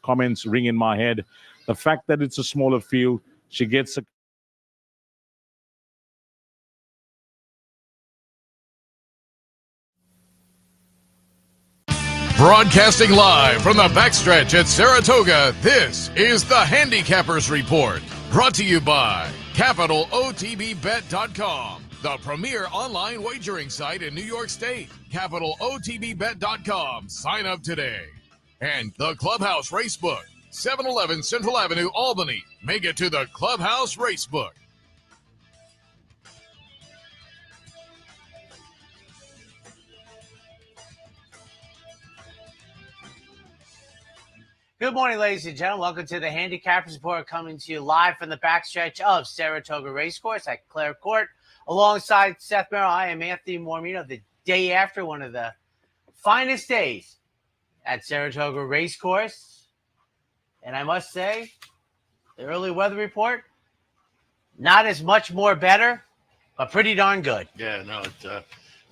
comments ring in my head. The fact that it's a smaller field, she gets a Broadcasting live from the backstretch at Saratoga, this is the Handicappers Report. Brought to you by CapitalOTBBet.com, the premier online wagering site in New York State. CapitalOTBBet.com. Sign up today. And the Clubhouse Racebook, 711 Central Avenue, Albany. Make it to the Clubhouse Racebook. Good morning, ladies and gentlemen. Welcome to the Handicappers Report, coming to you live from the backstretch of Saratoga Race Course at Clare Court. Alongside Seth Merrow, I am Anthony Mormino, the day after one of the finest days at Saratoga Race Course. And I must say, the early weather report, not as much more better, but pretty darn good. Yeah, no, I'm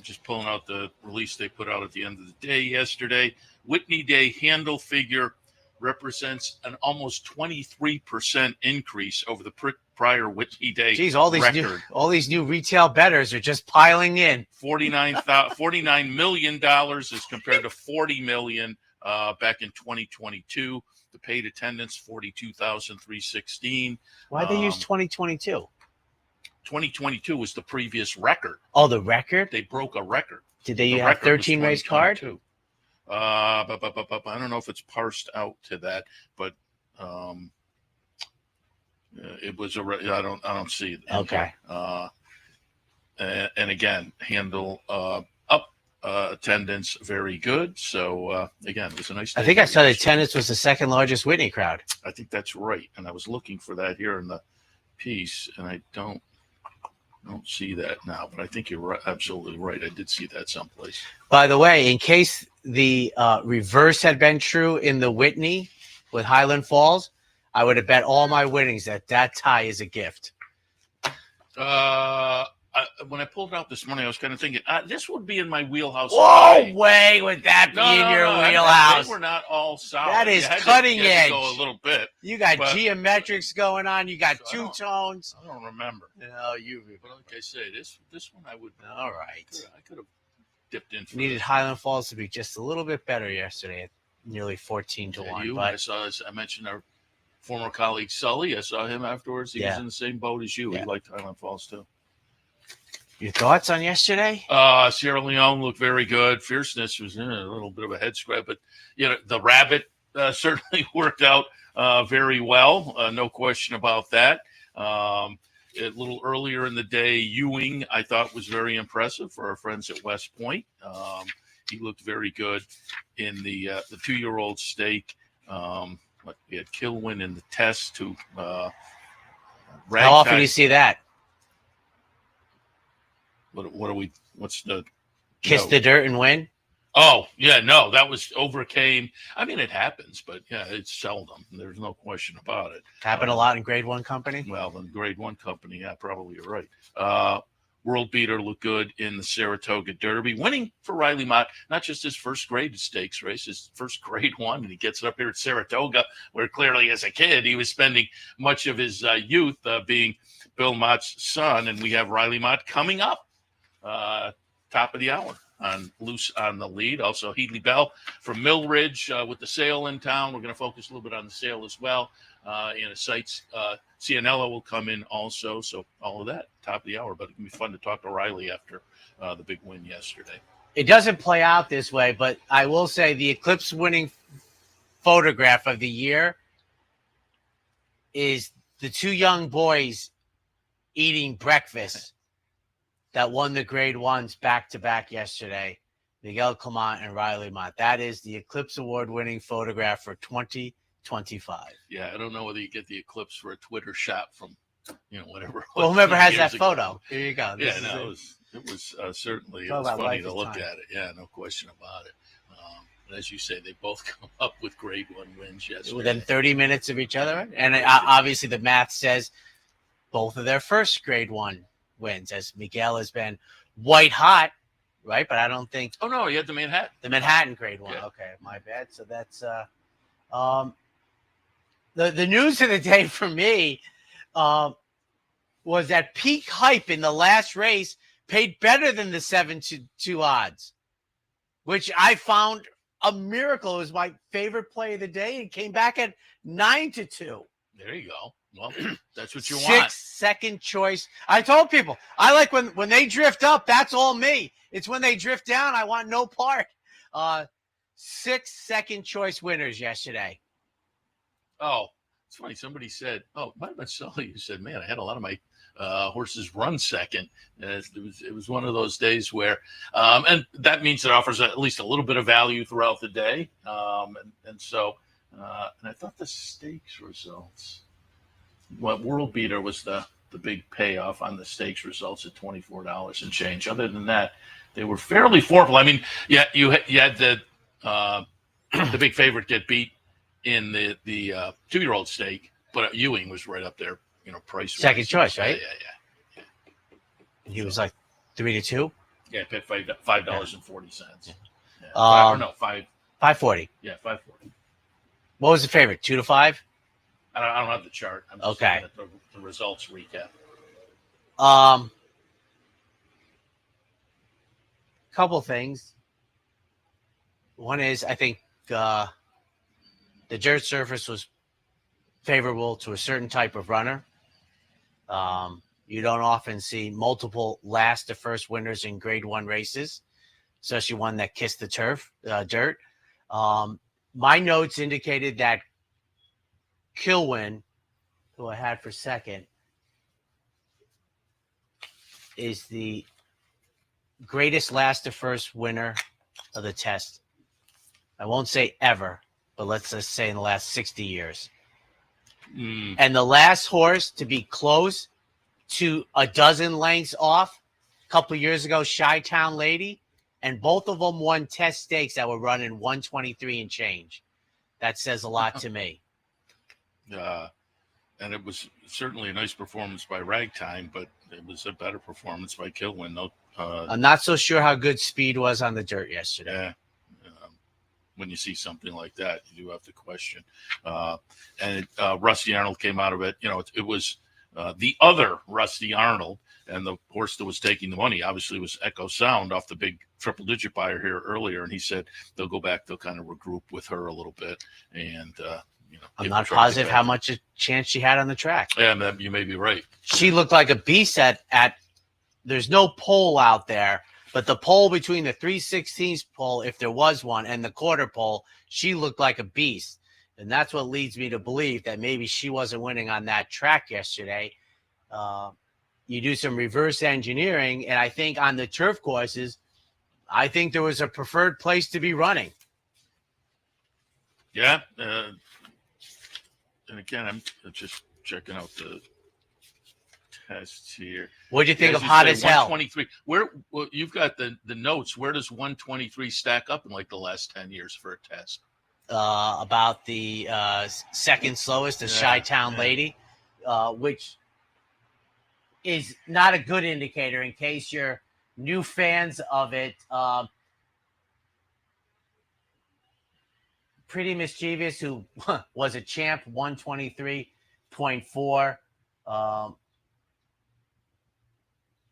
just pulling out the release they put out at the end of the day yesterday. Whitney Day handle figure represents an almost 23% increase over the prior Whitney Day record. All these new retail bettors are just piling in. $49 million as compared to $40 million back in 2022. The paid attendance, 42,316. Why'd they use 2022? 2022 was the previous record. Oh, the record? They broke a record. Did they have 13 race card? I don't know if it's parsed out to that, but it was I don't see it. Okay. And again, handle up, attendance very good. So again, it was a nice day. I think I saw the attendance was the second largest Whitney crowd. I think that's right, and I was looking for that here in the piece, and I don't see that now, but I think you're right, absolutely right. I did see that someplace. By the way, in case the reverse had been true in the Whitney with Highland Falls, I would have bet all my winnings that tie is a gift. When I pulled it out this morning, I was kind of thinking, this would be in my wheelhouse. Whoa, way would that be in your wheelhouse? They were not all solid. That is cutting edge. Go a little bit. You got geometrics going on. You got two tones. I don't remember. No, But like I say, this one I would. All right. I could have dipped in. For needed Highland Falls to be just a little bit better yesterday at nearly 14-1. But I mentioned our former colleague Sully. I saw him afterwards. He was in the same boat as you. He liked Highland Falls too. Your thoughts on yesterday? Sierra Leone looked very good. Fierceness was in a little bit of a head scratch, but the rabbit certainly worked out very well. No question about that. A little earlier in the day, Ewing I thought was very impressive for our friends at West Point. He looked very good in the 2-year-old stake. We had Kilwin in the test to. How often do you see that? What's the kiss the dirt and win? Oh, yeah, no, that was overcame. I mean, it happens, but yeah, it's seldom. There's no question about it. Happened a lot in grade 1 company? Well, in grade 1 company, yeah, probably you're right. World beater looked good in the Saratoga Derby, winning for Riley Mott, not just his first grade stakes race, his first grade 1, and he gets it up here at Saratoga, where clearly as a kid, he was spending much of his youth being Bill Mott's son, and we have Riley Mott coming up. Top of the hour loose on the lead. Also, Heatley Bell from Mill Ridge with the sale in town. We're going to focus a little bit on the sale as well. In a sites, Cianella will come in also. So all of that, top of the hour. But it can be fun to talk to Riley after the big win yesterday. It doesn't play out this way, but I will say the Eclipse winning photograph of the year is the two young boys eating breakfast that won the grade 1s back-to-back yesterday, Miguel Clement and Riley Mott. That is the Eclipse Award-winning photograph for 2025. Yeah, I don't know whether you get the Eclipse for a Twitter shot from, whatever. Well, whomever has that photo. Here you go. It was certainly funny to look at it. Yeah, no question about it. And as you say, they both come up with grade 1 wins yesterday. Within 30 minutes of each other. And obviously the math says both of their first grade 1 wins, as Miguel has been white hot, right? But I don't think. Oh no, he had the Manhattan. The Manhattan grade 1. Yeah. Okay, my bad. So that's The news of the day for me was that Peak Hype in the last race paid better than the 7-2 odds, which I found a miracle. It was my favorite play of the day and came back at 9-2. There you go. Well, that's what you 6 want. second choice. I told people I like when they drift up. That's all me. It's when they drift down. I want no part. 6 second choice winners yesterday. Oh, it's funny. Somebody said, "Oh, might have been Sully." You said, "Man, I had a lot of my horses run second." It was one of those days where, and that means it offers at least a little bit of value throughout the day. And I thought the stakes results. Well, World Beater was the big payoff on the stakes results at $24 and change. Other than that, they were fairly formidable. I mean, yeah, you had the big favorite get beat in the 2-year-old stake, but Ewing was right up there, price Second choice, right? Yeah. And he was like 3-2. Yeah, paid $5.40. Yeah. $5.40. Yeah, $5.40. What was the favorite? 2-5. I don't have the chart. I'm just Okay. looking at the results recap. Couple things. One is I think the dirt surface was favorable to a certain type of runner. You don't often see multiple last to first winners in Grade 1 races, especially one that kissed the dirt. My notes indicated that Kilwin, who I had for second, is the greatest last to first winner of the test. I won't say ever, but let's just say in the last 60 years. And the last horse to be close to a dozen lengths off a couple of years ago, Chi-Town Lady, and both of them won test stakes that were running 123 and change. That says a lot to me. And it was certainly a nice performance by Ragtime, but it was a better performance by Kilwin. No, I'm not so sure how good speed was on the dirt yesterday. Yeah. When you see something like that, you do have to question. Rusty Arnold came out of it. It was the other Rusty Arnold, and the horse that was taking the money obviously was Echo Sound off the big triple-digit buyer here earlier, and he said they'll go back, they'll kind of regroup with her a little bit, and I'm not positive how much a chance she had on the track. Yeah, you may be right. She looked like a beast at there's no pole out there, but the pole between the 3/16 pole, if there was one, and the quarter pole, she looked like a beast. And that's what leads me to believe that maybe she wasn't winning on that track yesterday. You do some reverse engineering, and I think on the turf courses, I think there was a preferred place to be running. Yeah. And again, I'm just checking out the tests here. What'd you think of Hot as Hell? 123. Well, you've got the notes. Where does 123 stack up in like the last 10 years for a test? About the second slowest, the Chi-Town Lady, which is not a good indicator in case you're new fans of it. Pretty Mischievous, who was a champ, 123.4.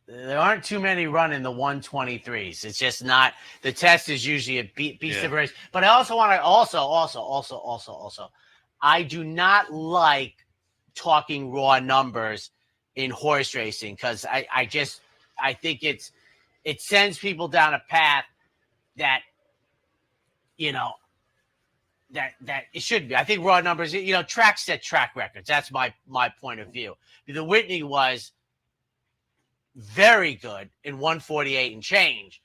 There aren't too many running the 123s. It's just not. The test is usually a beast of a race. But I also want to also. I do not like talking raw numbers in horse racing because I think it sends people down a path that that it should be. I think raw numbers, track set track records. That's my point of view. The Whitney was very good in 148 and change.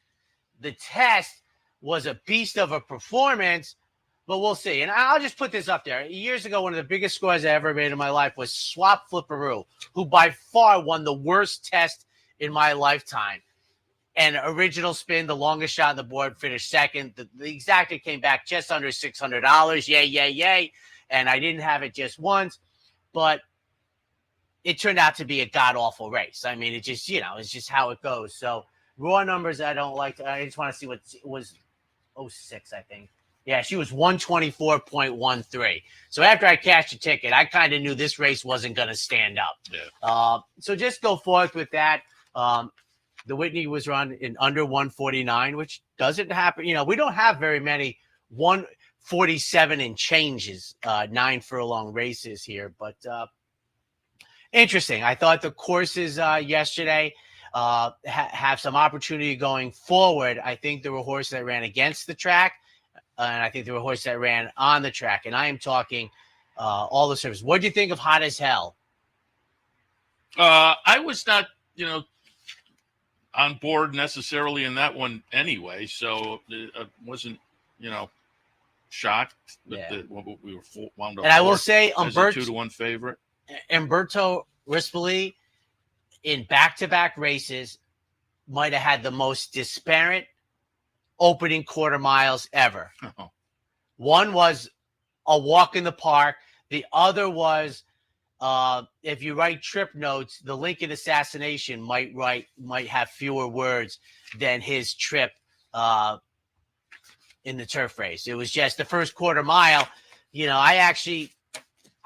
The test was a beast of a performance, but we'll see. And I'll just put this up there. Years ago, one of the biggest scores I ever made in my life was Swap Flipperoo, who by far won the worst test in my lifetime. And Original Spin, the longest shot on the board, finished second. The exacta came back just under $600. Yay. And I didn't have it just once, but it turned out to be a god-awful race. I mean, it just, it's just how it goes. So raw numbers I don't like. I just want to see what it was 06, I think. Yeah, she was 124.13. So after I cashed a ticket, I kind of knew this race wasn't going to stand up. Yeah. So just go forth with that. The Whitney was run in under 149, which doesn't happen. We don't have very many 147 and changes, 9 furlong races here. But interesting. I thought the courses yesterday have some opportunity going forward. I think there were horses that ran against the track, and I think there were horses that ran on the track. And I am talking all the service. What do you think of Hot as Hell? I was not, on board necessarily in that one anyway, so I wasn't, shocked that we were wound up. And I will say, as a 2-1 favorite. Umberto Rispoli in back-to-back races might have had the most disparate opening quarter miles ever. Oh. One was a walk in the park. The other was, if you write trip notes, the Lincoln assassination might have fewer words than his trip in the turf race. It was just the first quarter mile.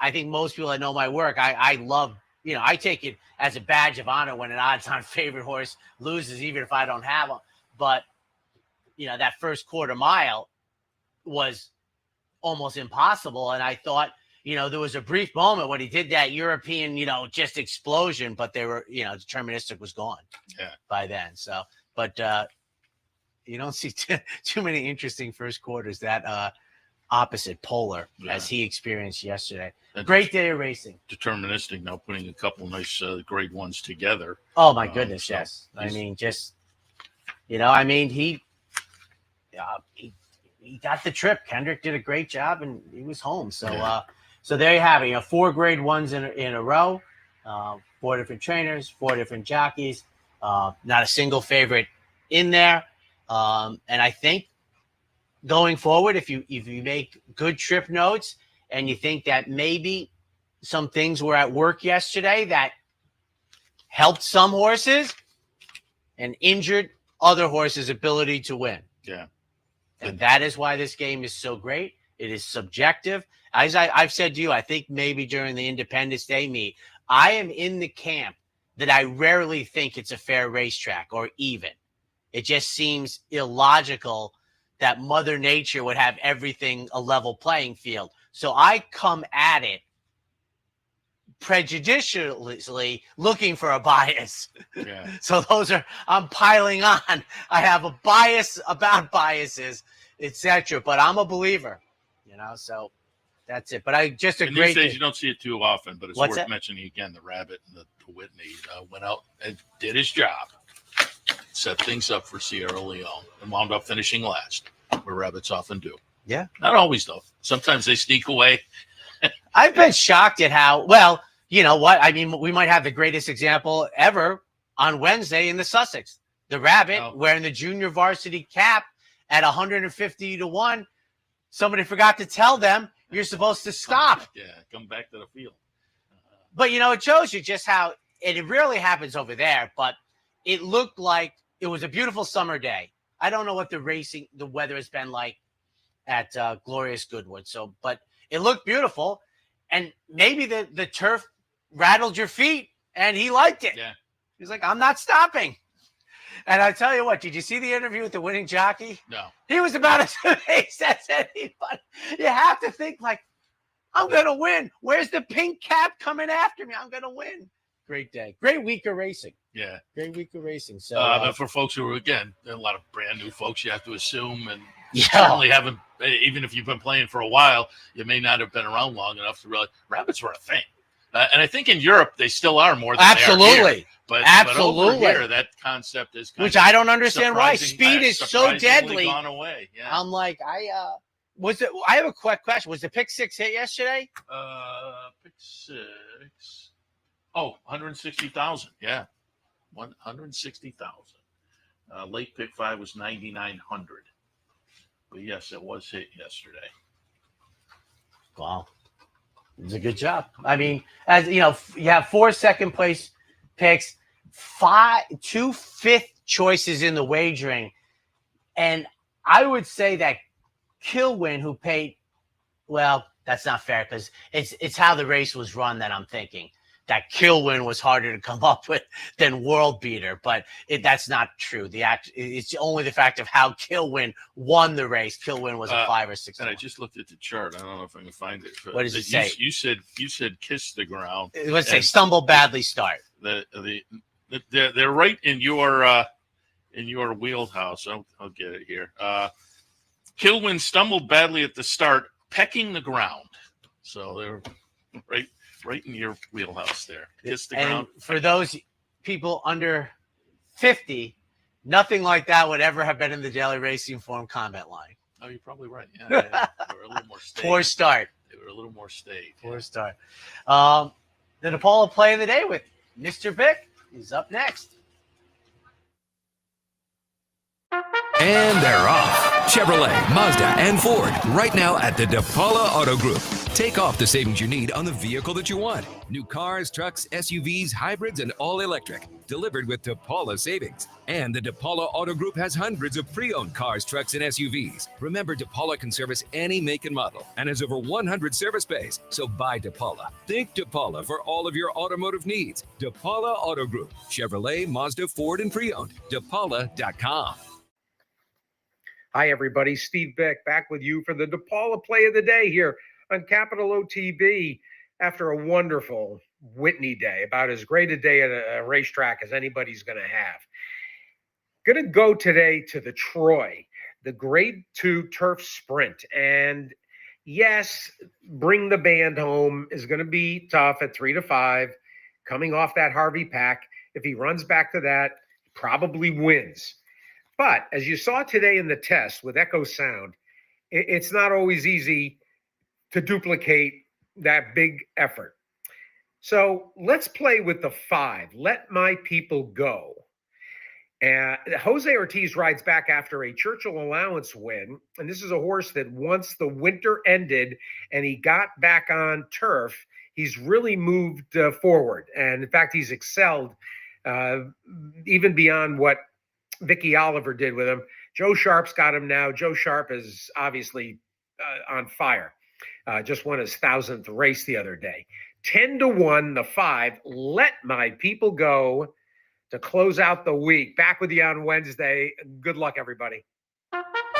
I think most people that know my work, I love, I take it as a badge of honor when an odds-on favorite horse loses, even if I don't have them. But, that first quarter mile was almost impossible. And I thought, there was a brief moment when he did that European, just explosion, but they were, deterministic was gone by then. So, but you don't see too many interesting first quarters that opposite polar as he experienced yesterday. Great day of racing. Deterministic now putting a couple nice grade ones together. Oh my goodness, so yes. I mean, he got the trip. Kendrick did a great job, and he was home. So, so there you have it. 4 grade ones in a row, 4 different trainers, 4 different jockeys. Not a single favorite in there. And I think going forward, if you make good trip notes and you think that maybe some things were at work yesterday that helped some horses and injured other horses' ability to win. Yeah. And that is why this game is so great. It is subjective. As I've said to you, I think maybe during the Independence Day meet, I am in the camp that I rarely think it's a fair racetrack or even. It just seems illogical that Mother Nature would have everything a level playing field. So I come at it prejudicially looking for a bias. Yeah. So I'm piling on. I have a bias about biases, etc. But I'm a believer, so that's it. But just a great these days you don't see it too often, but it's What's worth that? mentioning again. The Rabbit and the Whitney went out and did his job, set things up for Sierra Leone, and wound up finishing last, where rabbits often do. Yeah. Not always, though. Sometimes they sneak away. I've been shocked at how, well, you know what? I mean, we might have the greatest example ever on Wednesday in the Sussex. The Rabbit wearing the junior varsity cap at 150 to 1. Somebody forgot to tell them you're supposed to stop. Come back to the field. But, it shows you just how it rarely happens over there, but it looked like it was a beautiful summer day. I don't know what the weather has been like at Glorious Goodwood. But it looked beautiful, and maybe the turf rattled your feet, and he liked it. Yeah. He's like, I'm not stopping. And I tell you what, did you see the interview with the winning jockey? No. He was about as amazed as anybody. You have to think like, I'm going to win. Where's the pink cap coming after me? I'm going to win. Great day. Great week of racing. Yeah. Great week of racing. So but for folks who are, again, a lot of brand new folks, you have to assume, and yeah. certainly haven't, even if you've been playing for a while, you may not have been around long enough to realize rabbits were a thing. And I think in Europe, they still are more than they are here. But over here, that concept is which I don't understand why. Speed is so deadly. Gone away. Yeah. I'm like, I have a quick question. Was the pick six hit yesterday? Pick six. Oh, 160,000. Yeah. 160,000. Late pick five was 9,900. But yes, it was hit yesterday. Wow. It was a good job. I mean, as you know, you have 4 second place picks, 2 fifth choices in the wagering. And I would say that Kilwin, who paid, well, that's not fair because it's how the race was run that I'm thinking. That Kilwin was harder to come up with than World Beater, but that's not true. It's only the fact of how Kilwin won the race. Kilwin was a 5 or 6. And I just looked at the chart. I don't know if I can find it. What does it say? You said kiss the ground. It would say stumble badly start. They're right in your wheelhouse. I'll get it here. Kilwin stumbled badly at the start, pecking the ground. So they're right in your wheelhouse there. Kiss the ground. For those people under 50, nothing like that would ever have been in the Daily Racing Form comment line. Oh, you're probably right. Yeah, they were a little more staid. Poor start. They were a little more staid. Poor start. The DePaula play of the day with Mr. Vic is up next. And they're off. Chevrolet, Mazda, and Ford right now at the DePaula Auto Group. Take off the savings you need on the vehicle that you want. New cars, trucks, SUVs, hybrids, and all electric. Delivered with DePaula savings. And the DePaula Auto Group has hundreds of pre-owned cars, trucks, and SUVs. Remember, DePaula can service any make and model and has over 100 service bays. So buy DePaula. Think DePaula for all of your automotive needs. DePaula Auto Group. Chevrolet, Mazda, Ford, and pre-owned. DePaula.com. Hi, everybody. Steve Beck back with you for the DePaula play of the day here on Capital OTB after a wonderful Whitney day, about as great a day at a racetrack as anybody's going to have. Going to go today to the Troy, the Grade 2 Turf Sprint. And yes, bring the band home is going to be tough at 3 to 5, coming off that Harvey pack. If he runs back to that, probably wins. But as you saw today in the test with Echo Sound, it's not always easy to duplicate that big effort. So let's play with the 5. Let My People Go. Jose Ortiz rides back after a Churchill Allowance win. And this is a horse that once the winter ended and he got back on turf, he's really moved forward. And in fact, he's excelled even beyond what Vicky Oliver did with him. Joe Sharp's got him now. Joe Sharp is obviously on fire. Just won his 1,000th race the other day. 10-1, the 5. Let My People Go to close out the week. Back with you on Wednesday. Good luck, everybody.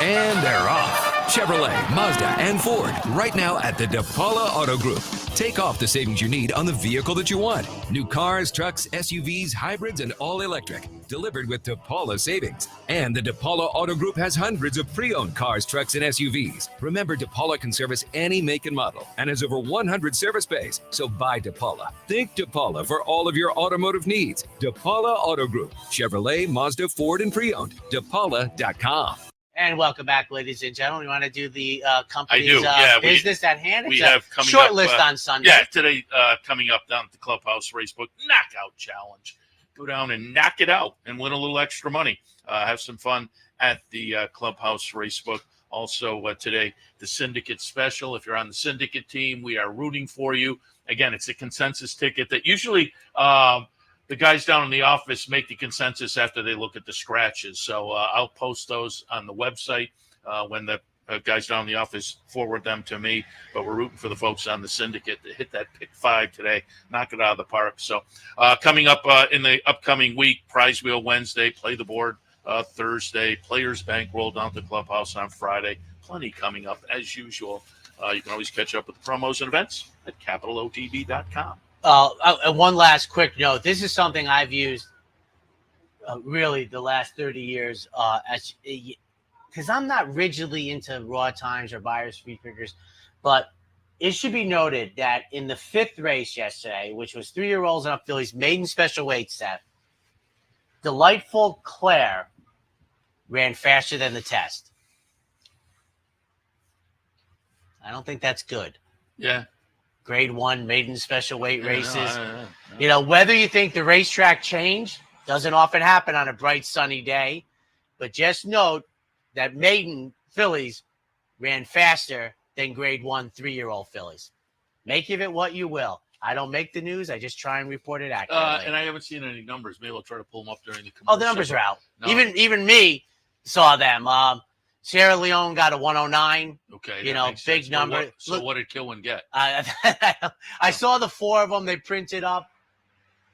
And they're off. Chevrolet, Mazda, and Ford right now at the DePaula Auto Group. Take off the savings you need on the vehicle that you want. New cars, trucks, SUVs, hybrids, and all electric. Delivered with DePaula savings. And the DePaula Auto Group has hundreds of pre-owned cars, trucks, and SUVs. Remember, DePaula can service any make and model and has over 100 service bays. So buy DePaula. Think DePaula for all of your automotive needs. DePaula Auto Group. Chevrolet, Mazda, Ford, and pre-owned. DePaula.com. And welcome back, ladies and gentlemen. We want to do the company's business at hand. We it's have coming short up, list on Sunday. Yeah, today coming up down at the Clubhouse Racebook Knockout Challenge. Go down and knock it out and win a little extra money. Have some fun at the Clubhouse Racebook. Also today, the Syndicate Special. If you're on the Syndicate team, we are rooting for you. Again, it's a consensus ticket that usually the guys down in the office make the consensus after they look at the scratches. So I'll post those on the website when the guys down in the office forward them to me. But we're rooting for the folks on the Syndicate to hit that pick 5 today, knock it out of the park. So coming up in the upcoming week, Prize Wheel Wednesday, Play the Board Thursday, Players Bankroll down at the Clubhouse on Friday. Plenty coming up as usual. You can always catch up with the promos and events at capitalotv.com. One last quick note. This is something I've used really the last 30 years because I'm not rigidly into raw times or buyer's fee figures, but it should be noted that in the 5th race yesterday, which was 3-year-olds and up fillies, maiden special weight set, Delightful Claire ran faster than the test. I don't think that's good. Yeah. Grade 1 maiden special weight races. No. You know, whether you think the racetrack changed doesn't often happen on a bright sunny day, but just note that maiden fillies ran faster than grade 1 3-year-old fillies. Make of it what you will. I don't make the news. I just try and report it accurately. And I haven't seen any numbers. Maybe I'll try to pull them up during the commercial. Oh, the numbers are out. No. Even me saw them. Sierra Leone got a 109. Okay, You that know, makes big sense. number. So what did Kilwin get? I saw the 4 of them they printed up.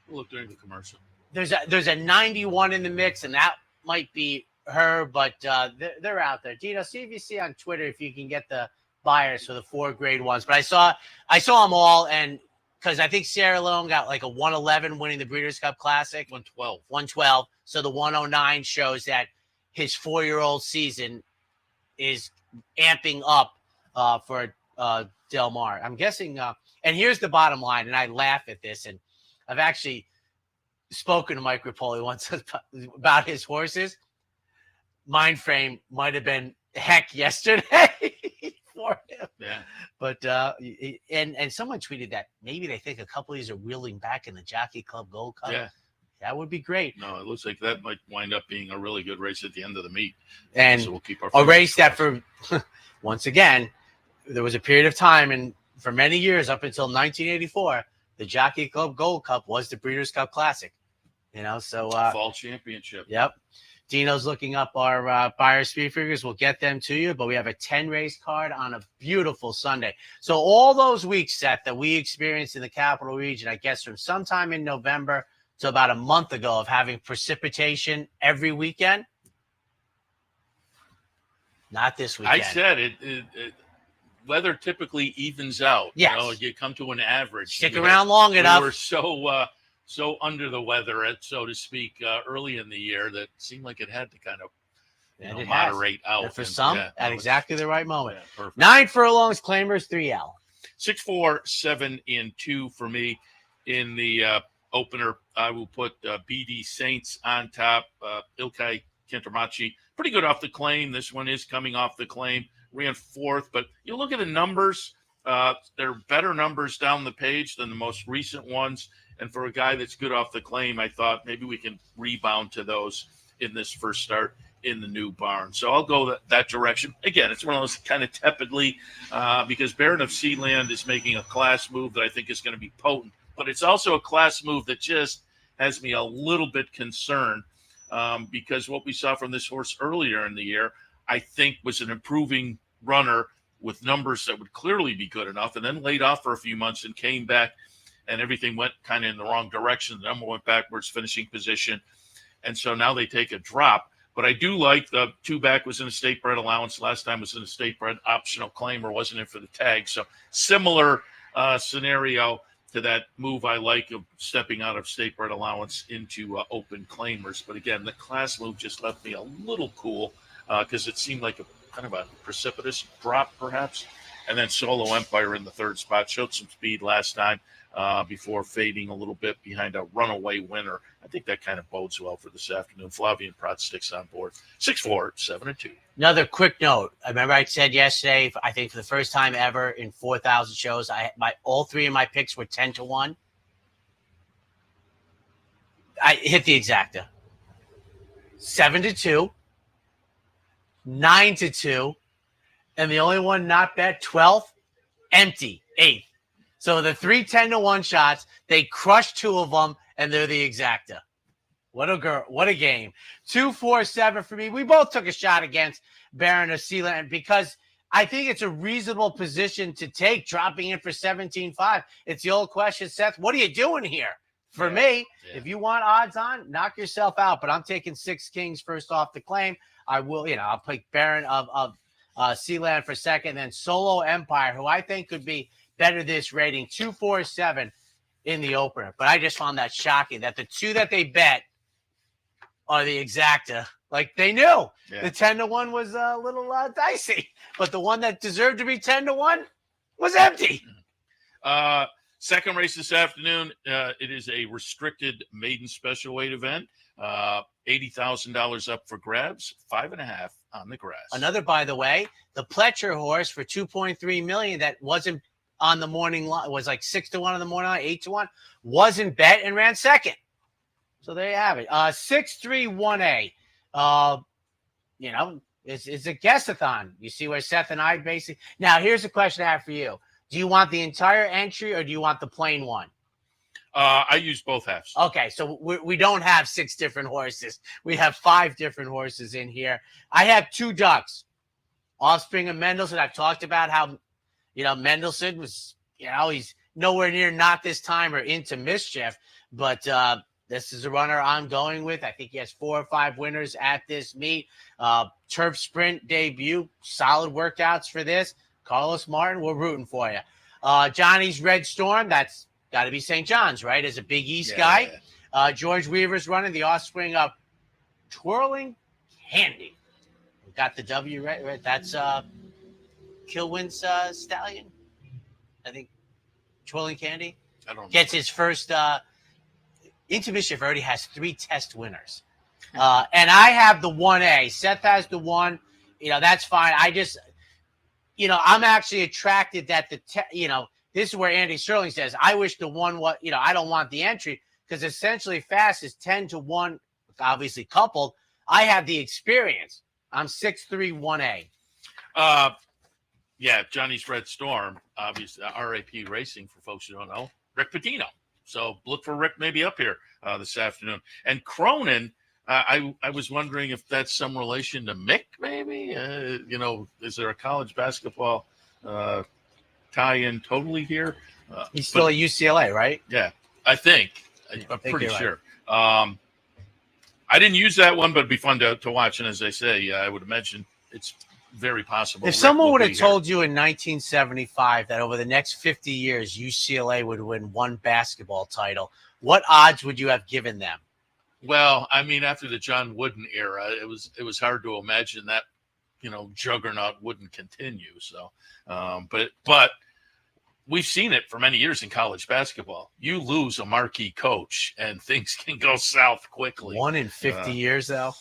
We'll look during the commercial. There's a 91 in the mix, and that might be her, but they're out there. Dino, see if you see on Twitter if you can get the buyers for the 4 grade ones. But I saw them all, and because I think Sierra Leone got like a 111 winning the Breeders' Cup Classic. 112. So the 109 shows that his 4-year-old season is amping up for Del Mar. I'm guessing, and here's the bottom line, and I laugh at this, and I've actually spoken to Mike Rapoli once about his horses. Mind frame might have been heck yesterday for him. Yeah. But and someone tweeted that maybe they think a couple of these are wheeling back in the Jockey Club Gold Cup. Yeah. That would be great. No, it looks like that might wind up being a really good race at the end of the meet. And so we'll keep our a fingers race that crossed. for once again, there was a period of time and for many years up until 1984, the Jockey Club Gold Cup was the Breeders' Cup Classic. You know, so fall championship. Yep. Dino's looking up our buyer speed figures. We'll get them to you, but we have a 10 race card on a beautiful Sunday. So all those weeks, Seth, that we experienced in the Capital Region, I guess from sometime in November to about a month ago of having precipitation every weekend. Not this weekend. I said it weather typically evens out. Yes. You know, you come to an average. Stick around long enough. We were so under the weather, so to speak, early in the year that seemed like it had to kind of moderate out. And for some, at exactly the right moment. Yeah, perfect. 9 furlongs, claimers, 3L. 6, 4, 7, and 2 for me in the opener. I will put BD Saints on top. Ilkay Kentramachi, pretty good off the claim. This one is coming off the claim. Ran 4th, but you look at the numbers. They're better numbers down the page than the most recent ones. And for a guy that's good off the claim, I thought maybe we can rebound to those in this first start in the new barn. So I'll go that direction. Again, it's one of those kind of tepidly because Baron of Sealand is making a class move that I think is going to be potent. But it's also a class move that just has me a little bit concerned because what we saw from this horse earlier in the year, I think was an improving runner with numbers that would clearly be good enough, and then laid off for a few months and came back, and everything went kind of in the wrong direction. The number went backwards, finishing position, and so now they take a drop. But I do like the 2-back was in a state bred allowance. Last time was in a state bred optional claim or wasn't in for the tag. So similar scenario to that move I like of stepping out of state bred allowance into open claimers. But again, the class move just left me a little cool because it seemed like a kind of a precipitous drop perhaps. And then Solo Empire in the 3rd spot showed some speed last time before fading a little bit behind a runaway winner. I think that kind of bodes well for this afternoon. Flavian Prat sticks on board. 6, 4, 7, and 2. Another quick note. I remember I said yesterday, I think for the first time ever in 4,000 shows, all 3 of my picks were 10-1. I hit the exacta. 7-2, 9-2, and the only one not bet, 12th, empty, 8th. So the 3 10-1 shots, they crushed 2 of them, and they're the exacta. What a girl! What a game! 2, 4, 7 for me. We both took a shot against Baron of Sealand because I think it's a reasonable position to take, dropping in for 17-5. It's the old question, Seth. What are you doing here? For me, if you want odds on, knock yourself out. But I'm taking 6 Kings first off the claim. I will, I'll pick Baron of Sealand for second, then Solo Empire, who I think could be better this rating, 2, 4, 7 in the opener. But I just found that shocking that the 2 that they bet are the exacta. Like they knew the 10-1 was a little dicey, but the one that deserved to be 10-1 was empty. Second race this afternoon. It is a restricted maiden special weight event. $80,000 up for grabs, 5.5 on the grass. Another, by the way, the Pletcher horse for $2.3 million that wasn't on the morning line, was like 6-1 on the morning line, 8-1, wasn't bet and ran second. So there you have it. 6-3-1A. It's a guess-a-thon. You see where Seth and I basically. Now, here's a question I have for you. Do you want the entire entry or do you want the plain one? I use both halves. Okay, so we don't have 6 different horses. We have 5 different horses in here. I have 2 ducks. offspring of Mendelssohn. I've talked about how, Mendelssohn was, he's nowhere near not this time or into mischief, but this is a runner I'm going with. I think he has 4 or 5 winners at this meet. Turf sprint debut, solid workouts for this. Carlos Martin, we're rooting for you. Johnny's Red Storm, that's got to be St. John's, right? As a Big East guy. George Weaver's running, the offspring of Twirling Candy. We got the W, right? That's Kilwin's stallion. I think Twirling Candy. I don't know. Gets his first into mischief, already has 3 test winners. And I have the 1A. Seth has the 1. That's fine. I just, I'm actually attracted that this is where Andy Sterling says, I wish the 1 was, I don't want the entry because essentially fast is 10 to 1, obviously coupled. I have the experience. I'm 6'3", 1A. Yeah, Johnny's Red Storm, obviously, RAP Racing, for folks who don't know, Rick Pitino. So look for Rick maybe up here this afternoon. And Cronin, I was wondering if that's some relation to Mick, maybe? Is there a college basketball tie-in totally here? He's still at UCLA, right? Yeah, I think. I'm pretty you're sure. Right. I didn't use that one, but it'd be fun to watch. And as I say, I would imagine it's very possible. If someone would have told you in 1975 that over the next 50 years UCLA would win 1 basketball title, what odds would you have given them? Well, I mean, after the John Wooden era, it was hard to imagine that, juggernaut wouldn't continue. So, but we've seen it for many years in college basketball. You lose a marquee coach and things can go south quickly. 1 in 50 years, though.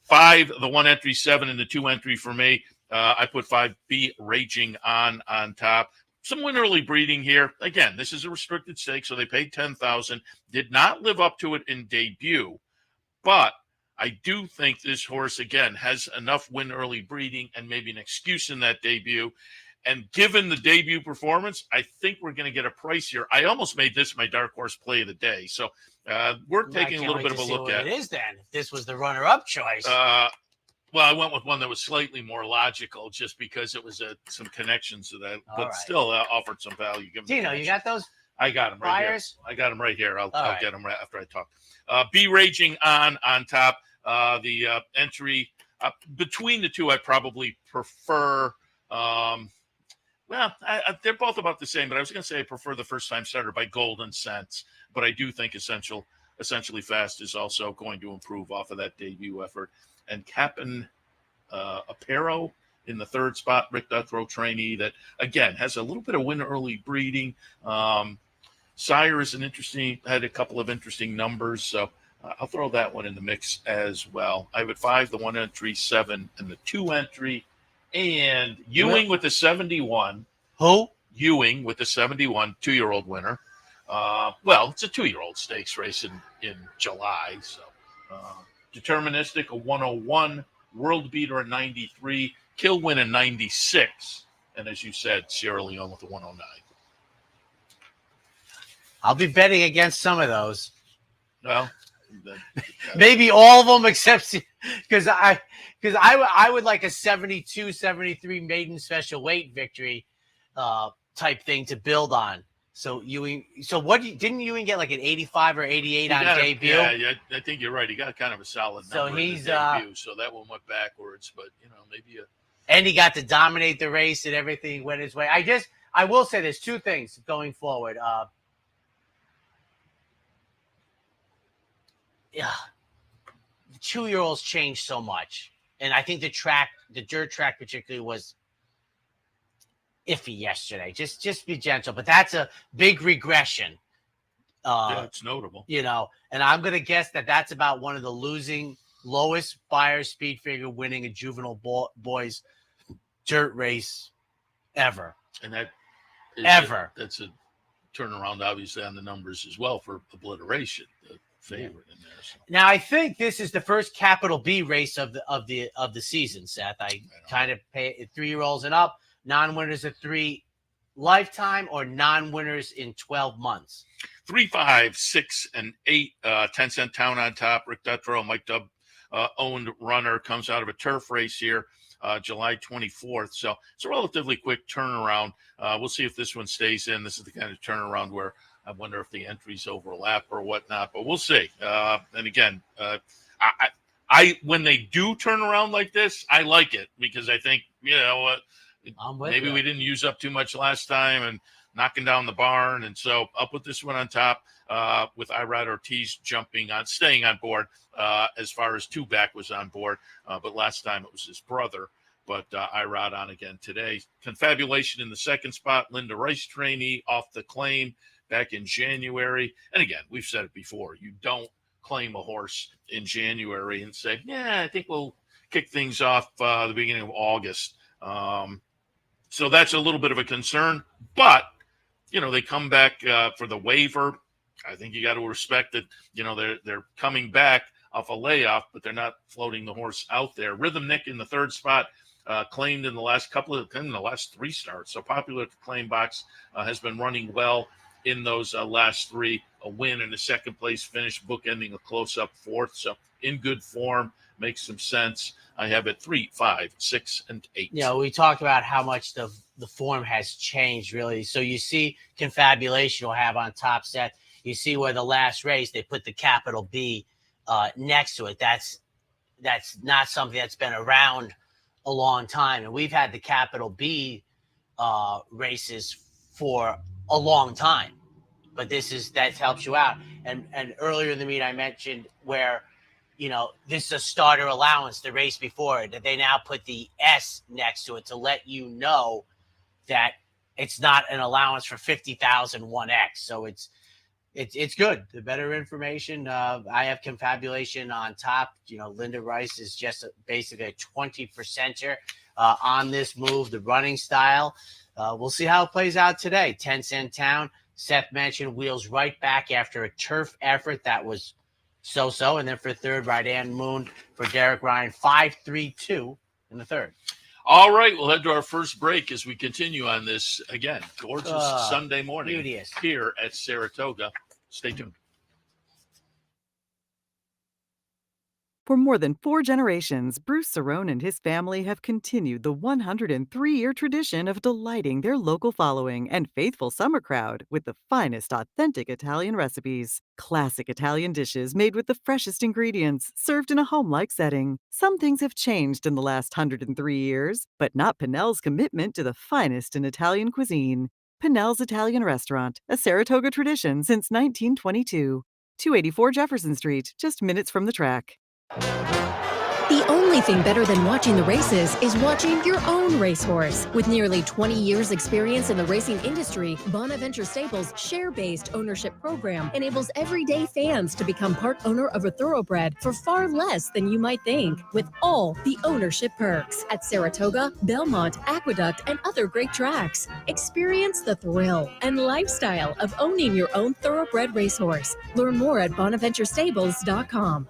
5, the 1 entry, 7, and the 2 entry for me. I put 5B Raging on top. Some win early breeding here. Again, this is a restricted stake, so they paid $10,000. Did not live up to it in debut, but I do think this horse again has enough win early breeding and maybe an excuse in that debut. And given the debut performance, I think we're going to get a price here. I almost made this my dark horse play of the day. So we're taking a little bit of a look at it. Is then if this was the runner-up choice? Well, I went with one that was slightly more logical, just because it was some connections to that, but still offered some value. Dino, you got those? I got them right here. I got them right here. I'll get them right after I talk. B Raging on top. The entry between the two, I probably prefer. They're both about the same, but I was going to say I prefer the first time starter by Golden Sense, but I do think Essentially Fast is also going to improve off of that debut effort. And Cap'n Aparo in the 3rd spot, Rick Duthrow trainee that, again, has a little bit of win early breeding. Sire is had a couple of interesting numbers, so I'll throw that one in the mix as well. I have at 5, the 1 entry, 7, and the 2 entry. And Ewing with the 71. Who? Ewing with the 71, 2-year-old winner. It's a 2-year-old stakes race in July. So deterministic, a 101, world beater, a 93, kill win, a 96. And as you said, Sierra Leone with a 109. I'll be betting against some of those. Well, maybe all of them except because I would like a 72, 73 maiden special weight victory type thing to build on. So Ewing, didn't Ewing get like an 85 or 88 on debut? Yeah, I think you're right. He got kind of a solid number. So he's debut, so that one went backwards, but maybe and he got to dominate the race and everything went his way. I will say there's 2 things going forward. The 2-year-olds changed so much. And I think the dirt track particularly was iffy yesterday. Just be gentle. But that's a big regression. It's notable. And I'm going to guess that's about one of the lowest buyer speed figure winning a juvenile boys dirt race ever. And that's a turnaround, obviously, on the numbers as well for obliteration. Favorite in there. So. Now I think this is the first capital B race of the season, Seth. I kind of pay 3-year-olds and up, non-winners at 3 lifetime or non-winners in 12 months. 3, 5, 6, and 8. 10-cent Town on top. Rick Duthrow, Mike Dubb owned runner, comes out of a turf race here. July 24th. So it's a relatively quick turnaround. We'll see if this one stays in. This is the kind of turnaround where I wonder if the entries overlap or whatnot, but we'll see. And again, I when they do turn around like this, I like it because I think, maybe we didn't use up too much last time and knocking down the barn. And so I'll put this one on top with Irad Ortiz staying on board as far as two-back was on board. But last time it was his brother. But Irad on again today. Confabulation in the second spot. Linda Rice trainee off the claim back in January. And again, we've said it before. You don't claim a horse in January and say, I think we'll kick things off the beginning of August. So that's a little bit of a concern. But, they come back for the waiver. I think you got to respect that, they're coming back off a layoff, but they're not floating the horse out there. Rhythm Nick in the third spot. Claimed in the last three starts. So Popular at the claim box has been running well in those last three. A win and a second place finish, bookending a close-up fourth. So in good form, makes some sense. I have it 3, 5, 6, and 8. We talked about how much the form has changed, really. So you see Confabulation will have on top set. You see where the last race, they put the capital B next to it. That's not something that's been around a long time. And we've had the capital B races for a long time. But that helps you out. And earlier in the meet, I mentioned where, this is a starter allowance, the race before it, that they now put the S next to it to let you know that it's not an allowance for 50,000 1X. So it's good. The better information. I have Confabulation on top. Linda Rice is just basically a 20%er on this move, the running style. We'll see how it plays out today. 10 Cent Town. Seth mentioned wheels right back after a turf effort that was so-so. And then for third, Right Hand Moon for Derek Ryan, 5-3-2 in the third. All right, we'll head to our first break as we continue on this, again, gorgeous Sunday morning beauteous. Here at Saratoga. Stay tuned. For more than 4 generations, Bruce Cerrone and his family have continued the 103-year tradition of delighting their local following and faithful summer crowd with the finest authentic Italian recipes. Classic Italian dishes made with the freshest ingredients, served in a home-like setting. Some things have changed in the last 103 years, but not Pinnell's commitment to the finest in Italian cuisine. Pinnell's Italian Restaurant, a Saratoga tradition since 1922. 284 Jefferson Street, just minutes from the track. The only thing better than watching the races is watching your own racehorse. With nearly 20 years experience in the racing industry, Bonaventure Stables' share-based ownership program enables everyday fans to become part owner of a thoroughbred for far less than you might think, with all the ownership perks at Saratoga, Belmont, Aqueduct, and other great tracks. Experience the thrill and lifestyle of owning your own thoroughbred racehorse. Learn more at bonaventurestables.com.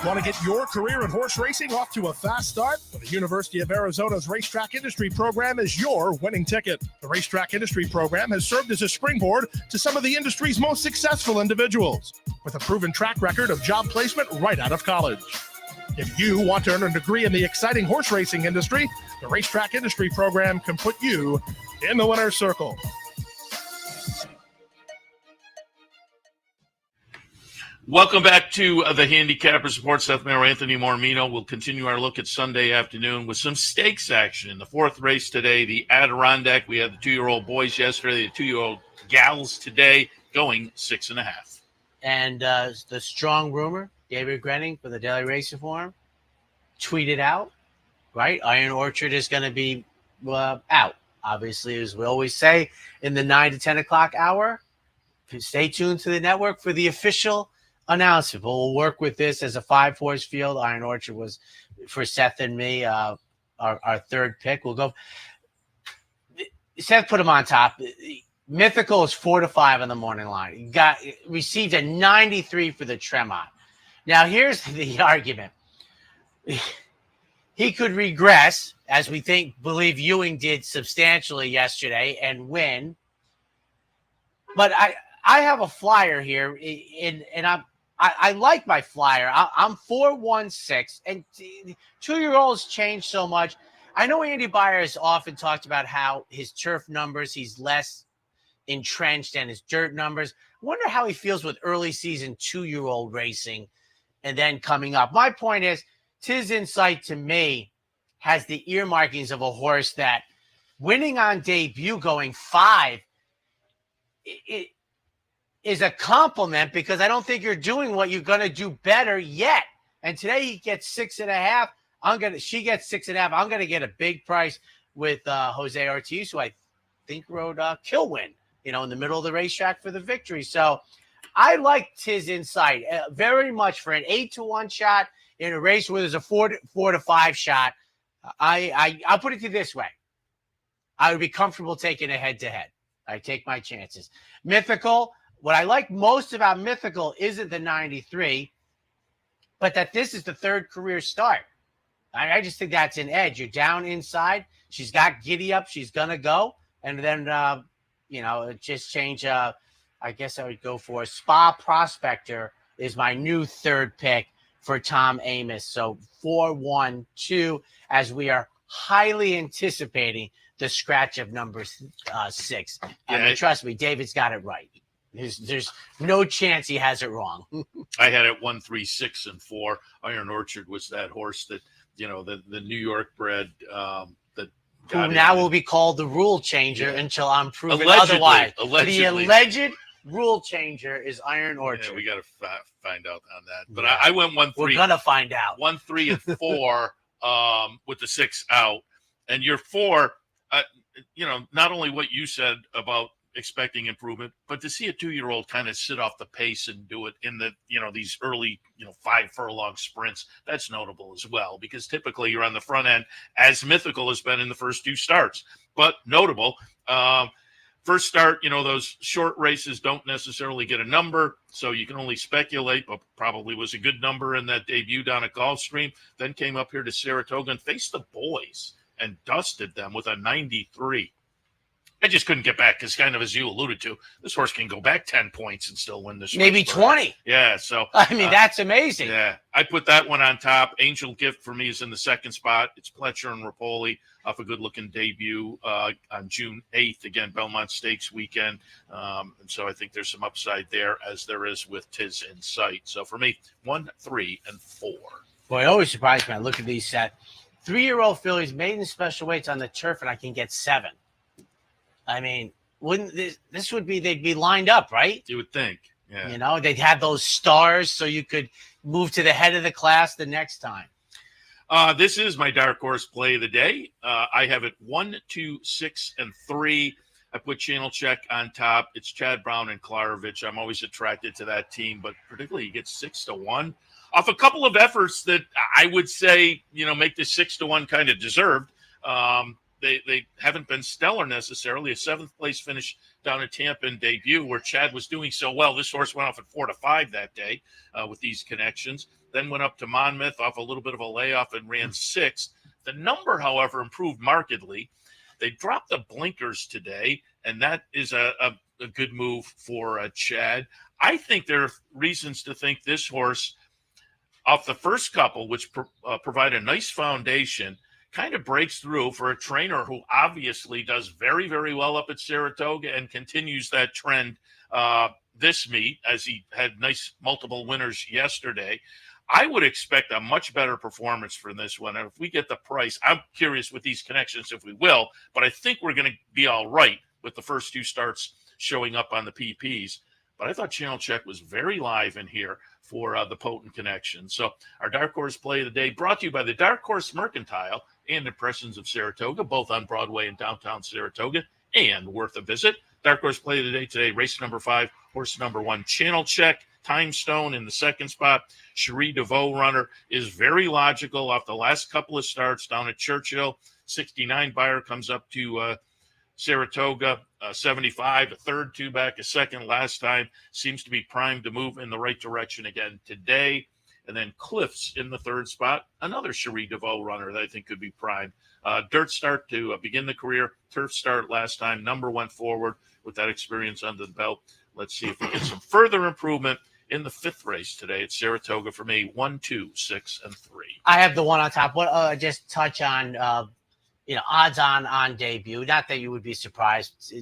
Want to get your career in horse racing off to a fast start? Well, the University of Arizona's Racetrack Industry Program is your winning ticket. The Racetrack Industry Program has served as a springboard to some of the industry's most successful individuals, with a proven track record of job placement right out of college. If you want to earn a degree in the exciting horse racing industry, the Racetrack Industry Program can put you in the winner's circle. Welcome back to the Handicappers Report. Seth, Merrow, Anthony Mormino. We'll continue our look at Sunday afternoon with some stakes action. In the fourth race today, the Adirondack. We had the 2-year-old boys yesterday, the 2-year-old gals today, going 6.5. And the strong rumor, David Grenning for the Daily Racing Forum, tweeted out, right? Iron Orchard is going to be out. Obviously, as we always say, in the 9 to 10 o'clock hour. Stay tuned to the network for the official announcement. We'll work with this as a 5-horse field. Iron Orchard was for Seth and me, our third pick. We'll go. Seth put him on top. Mythical is 4 to 5 on the morning line. Received a 93 for the Tremont. Now here's the argument. He could regress, as we believe Ewing did substantially yesterday, and win. But I have a flyer here, and I like my flyer. I'm 4-1-6, and 2-year-olds change so much. I know Andy Beyer has often talked about how his turf numbers, he's less entrenched than his dirt numbers. I wonder how he feels with early season 2-year-old racing and then coming up. My point is, Tiz Insight to me has the earmarkings of a horse that winning on debut going 5 it is a compliment, because I don't think you're doing what you're going to do better yet. And today he gets 6.5. She gets 6.5. I'm going to get a big price with Jose Ortiz, who I think rode Kilwin, in the middle of the racetrack for the victory. So I like Tiz Insight very much for an 8-1 shot in a race where there's a 4-5 shot. I'll put it to you this way. I would be comfortable taking a head-to-head. I take my chances. Mythical. What I like most about Mythical isn't the 93, but that this is the 3rd career start. I just think that's an edge. You're down inside. She's got giddy up. She's going to go. And then, just change. I guess I would go for Spa Prospector is my new 3rd pick for Tom Amos. So 4-1-2, as we are highly anticipating the scratch of number 6. I mean, trust me, David's got it right. There's no chance he has it wrong. I had it 1, 3, 6, and 4. Iron Orchard was that horse that, the New York bred who now will be called the rule changer until I'm proven allegedly, otherwise. Allegedly. The alleged rule changer is Iron Orchard. Yeah, we got to find out on that. But I went 1, 3. We're gonna find out. 1, 3, and 4 with the 6 out, and your 4. Not only what you said about expecting improvement, but to see a 2-year-old kind of sit off the pace and do it in the, these early, 5 furlong sprints, that's notable as well, because typically you're on the front end, as Mythical has been in the first 2 starts. But notable, first start, those short races don't necessarily get a number, so you can only speculate, but probably was a good number in that debut down at Gulfstream. Then came up here to Saratoga and faced the boys and dusted them with a 93. I just couldn't get back because, kind of as you alluded to, this horse can go back 10 points and still win this. Maybe 20. Yeah, so. I mean, that's amazing. Yeah, I put that one on top. Angel Gift for me is in the 2nd spot. It's Pletcher and Rapoli off a good-looking debut on June 8th. Again, Belmont Stakes weekend. And so I think there's some upside there, as there is with Tiz Insight. So for me, 1, 3, and 4. Boy, it always surprised me. I look at these set. 3-year-old fillies maiden special weights on the turf, and I can get 7. I mean, wouldn't this would be, they'd be lined up, right? You would think. Yeah. They'd have those stars so you could move to the head of the class the next time. This is my dark horse play of the day. I have it 1, 2, 6, and 3. I put Channel Check on top. It's Chad Brown and Klarovich. I'm always attracted to that team, but particularly he gets 6-1 off a couple of efforts that I would say, make this 6-1 kind of deserved. They haven't been stellar necessarily. A 7th place finish down at Tampa in debut, where Chad was doing so well. This horse went off at 4-5 that day with these connections. Then went up to Monmouth off a little bit of a layoff and ran 6th. The number, however, improved markedly. They dropped the blinkers today, and that is a good move for Chad. I think there are reasons to think this horse, off the first couple, which provide a nice foundation, kind of breaks through for a trainer who obviously does very, very well up at Saratoga and continues that trend this meet, as he had nice multiple winners yesterday. I would expect a much better performance from this one. And if we get the price, I'm curious with these connections if we will, but I think we're going to be all right with the first 2 starts showing up on the PPs. But I thought Channel Check was very live in here for the potent connection. So our Dark Horse play of the day, brought to you by the Dark Horse Mercantile and Impressions of Saratoga, both on Broadway in downtown Saratoga, and worth a visit. Dark Horse play of the day today, race number 5, horse number 1, Channel Check. Time Stone in the 2nd spot. Cherie DeVoe runner is very logical off the last couple of starts down at Churchill. 69 buyer comes up to Saratoga, 75, a 3rd 2-back, a 2nd last time. Seems to be primed to move in the right direction again today. And then Cliffs in the 3rd spot, another Cherie DeVoe runner that I think could be primed. Dirt start to begin the career, turf start last time. Number 1 forward with that experience under the belt. Let's see if we get some further improvement in the 5th race today at Saratoga for me. 1, 2, 6, and 3. I have the one on top. What just touch on odds on debut. Not that you would be surprised.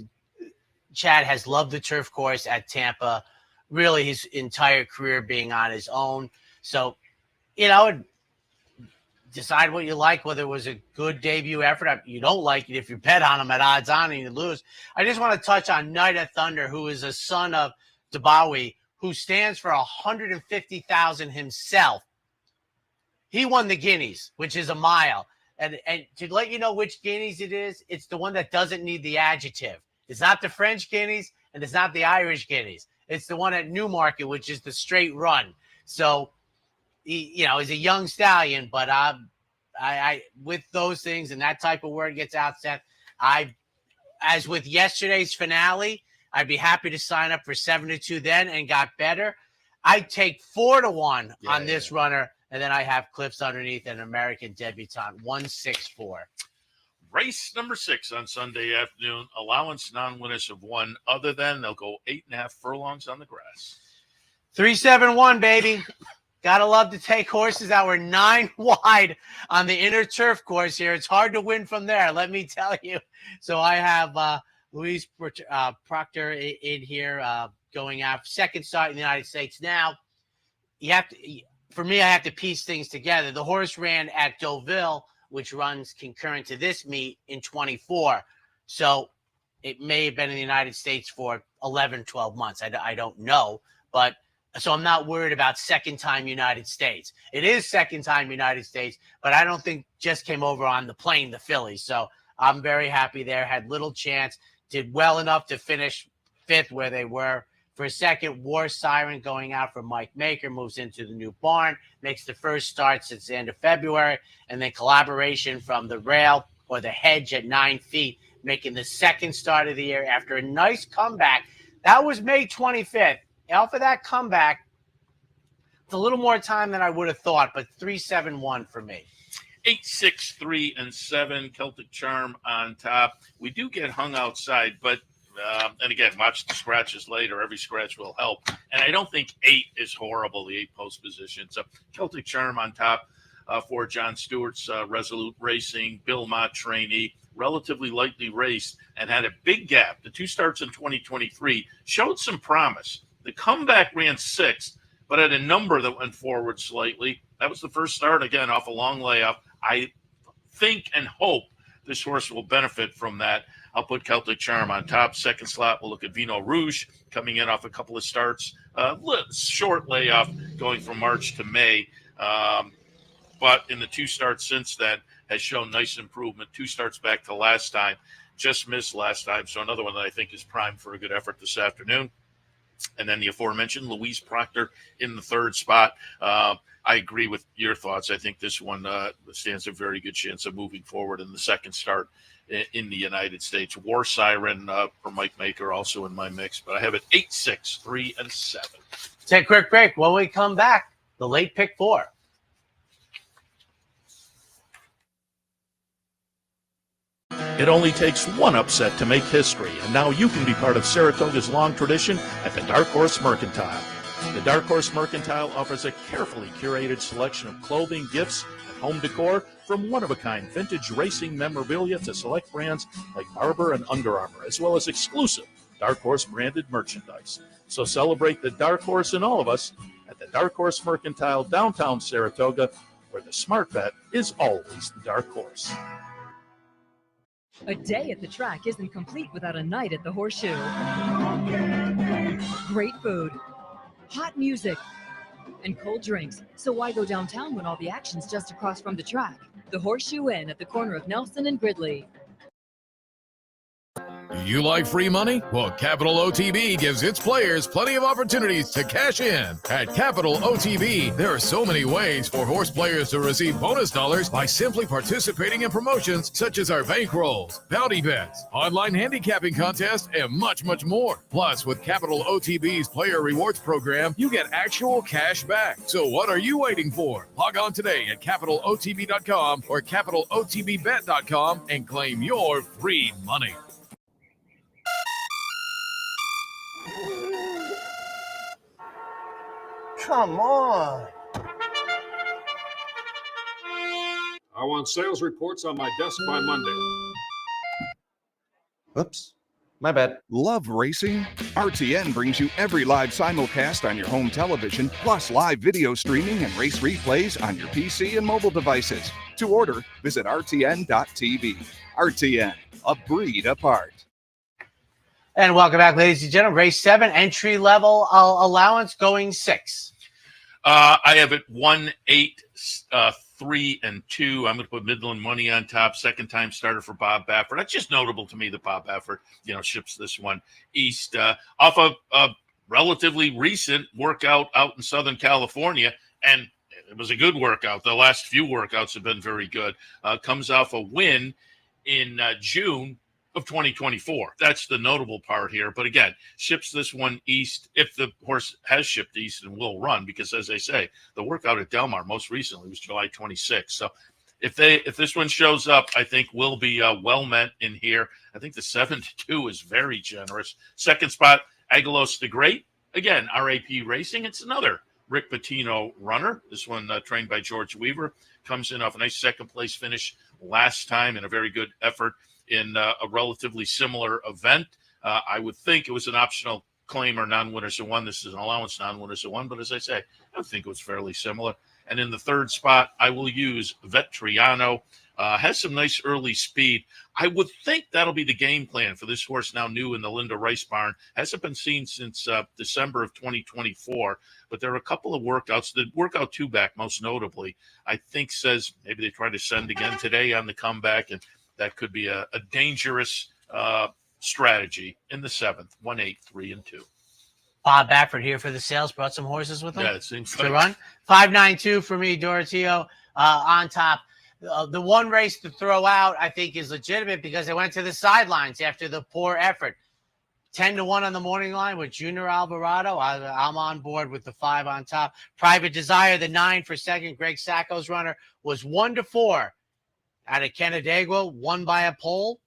Chad has loved the turf course at Tampa, really his entire career being on his own. So, decide what you like, whether it was a good debut effort. You don't like it if you bet on him at odds on and you lose. I just want to touch on Night of Thunder, who is a son of Dabawi, who stands for 150,000 himself. He won the Guineas, which is a mile. And to let you know which Guineas it is, it's the one that doesn't need the adjective. It's not the French Guineas and it's not the Irish Guineas. It's the one at Newmarket, which is the straight run. So, he's a young stallion, but I with those things and that type of word gets out, Seth, as with yesterday's finale, I'd be happy to sign up for 7-2 then and got better. I'd take 4-1 on this runner, and then I have Cliffs underneath an American debutante, 164. Race number 6 on Sunday afternoon. Allowance non-winners of 1. Other than they'll go 8.5 furlongs on the grass. 3-7-1, baby. Gotta love to take horses that were 9 wide on the inner turf course here. It's hard to win from there, let me tell you. So I have Louise Proctor in here going out second start in the United States. Now, I have to piece things together. The horse ran at Deauville, which runs concurrent to this meet in 24. So it may have been in the United States for 11, 12 months. I don't know. But so I'm not worried about second time United States. It is second time United States, but I don't think just came over on the plane, the Phillies. So I'm very happy there. Had little chance. Did well enough to finish 5th where they were. For a second, War Siren going out for Mike Maker, moves into the new barn, makes the first start since the end of February, and then Collaboration from the rail or the hedge at 9 feet, making the second start of the year after a nice comeback. That was May 25th. Off of that comeback, it's a little more time than I would have thought, but 3-7-1 for me. 8, 6, 3, and 7. Celtic Charm on top. We do get hung outside, but and again, watch the scratches later. Every scratch will help. And I don't think 8 is horrible, the 8 post position. So Celtic Charm on top for John Stewart's Resolute Racing, Bill Mott trainee, relatively lightly raced and had a big gap. The 2 starts in 2023 showed some promise. The comeback ran 6th, but at a number that went forward slightly. That was the first start, again, off a long layoff. I think and hope this horse will benefit from that. I'll put Celtic Charm on top. Second slot, we'll look at Vino Rouge coming in off a couple of starts. Short layoff going from March to May. But in the 2 starts since then has shown nice improvement. 2 starts back to last time. Just missed last time. So another one that I think is primed for a good effort this afternoon. And then the aforementioned Louise Proctor in the 3rd spot. I agree with your thoughts. I think this one stands a very good chance of moving forward in the second start in the United States. War Siren for Mike Maker also in my mix, but I have it 8, 6, 3, and 7. Take a quick break. When we come back, the late pick 4. It only takes one upset to make history, and now you can be part of Saratoga's long tradition at the Dark Horse Mercantile. The Dark Horse Mercantile offers a carefully curated selection of clothing, gifts, and home decor, from one-of-a-kind vintage racing memorabilia to select brands like Barber and Under Armour, as well as exclusive Dark Horse branded merchandise. So celebrate the Dark Horse in all of us at the Dark Horse Mercantile, downtown Saratoga, where the smart bet is always the Dark Horse. A day at the track isn't complete without a night at the Horseshoe. Great food, hot music, and cold drinks. So why go downtown when all the action's just across from the track? The Horseshoe Inn at the corner of Nelson and Gridley. You like free money? Well, Capital OTB gives its players plenty of opportunities to cash in. At Capital OTB, there are so many ways for horse players to receive bonus dollars by simply participating in promotions such as our bankrolls, bounty bets, online handicapping contests, and much, much more. Plus, with Capital OTB's Player Rewards program, you get actual cash back. So what are you waiting for? Log on today at CapitalOTB.com or CapitalOTBBet.com and claim your free money. Come on. I want sales reports on my desk by Monday. Oops. My bad. Love racing? RTN brings you every live simulcast on your home television, plus live video streaming and race replays on your PC and mobile devices. To order, visit rtn.tv. RTN, a breed apart. And welcome back, ladies and gentlemen. Race 7, entry level allowance going 6. I have it 1, 8, 3, and 2. I'm going to put Midland money on top. Second time starter for Bob Baffert. That's just notable to me that Bob Baffert, ships this one east off of a relatively recent workout out in Southern California, and it was a good workout. The last few workouts have been very good. Comes off a win in June of 2024. That's the notable part here. But again, ships this one east if the horse has shipped east and will run, because as I say, the workout at Del Mar most recently was July 26th. So if this one shows up, I think will be well met in here. I think the 7-2 is very generous. Second spot, Aguilos the Great. Again, RAP Racing. It's another Rick Pitino runner. This one trained by George Weaver. Comes in off a nice second place finish last time in a very good effort in a relatively similar event. I would think it was an optional claim or non-winners of one. This is an allowance non-winners of one, but as I say, I would think it was fairly similar. And in the third spot, I will use Vetriano. Has some nice early speed. I would think that'll be the game plan for this horse now new in the Linda Rice barn. Hasn't been seen since December of 2024, but there are a couple of workouts. The workout 2 back, most notably, I think says maybe they try to send again today on the comeback, and that could be a dangerous strategy in the 7th, 1, 8, 3, and 2. Bob Baffert here for the sales. Brought some horses with him. Yeah, it seems to like run. 5-9-2 for me, Doroteo on top. The one race to throw out, I think, is legitimate because they went to the sidelines after the poor effort. 10-1 on the morning line with Junior Alvarado. I'm on board with the 5 on top. Private Desire, the 9 for second. Greg Sacco's runner was 1-4 out of Canandaigua, won by a pole.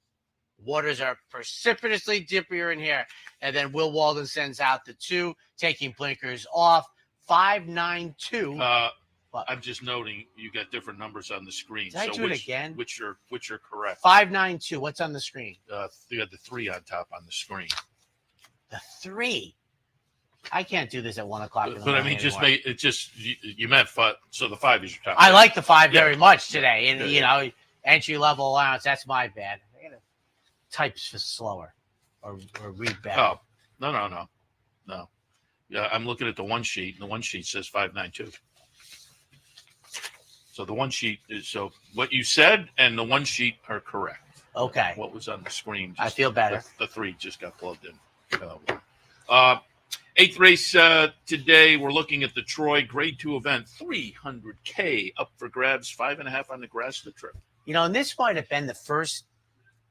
Waters are precipitously dippier in here. And then Will Walden sends out the 2, taking blinkers off. 5-9-2. I'm just noting you got different numbers on the screen. Did I do it again? Which are correct. 5-9-2. What's on the screen? You had the 3 on top on the screen. The 3. I can't do this at 1 o'clock. But I mean, you meant 5. So the 5 is your top. I like the 5 very much today. And entry level allowance. That's my bad. I gotta type slower or read better. Oh, no. Yeah, I'm looking at the one sheet, and the one sheet says 5-9-2. So the one sheet is what you said and the one sheet are correct. Okay. What was on the screen? I feel better. The 3 just got plugged in. 8th race today. We're looking at the Troy Grade 2 event. $300K up for grabs. 5.5 on the grass the trip. And this might have been the first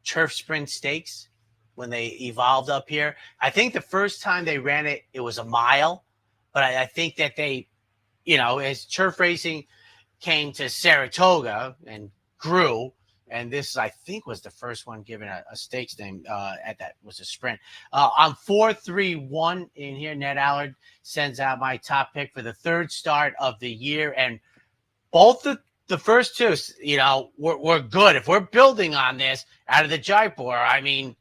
turf sprint stakes when they evolved up here. I think the first time they ran it, it was a mile. But I think that they, as turf racing came to Saratoga and grew, and this, I think, was the first one given a stakes name at that was a sprint. I'm 4-3-1 in here. Ned Allard sends out my top pick for the 3rd start of the year. And both the first 2, we're good. If we're building on this out of the Jaipur, I mean,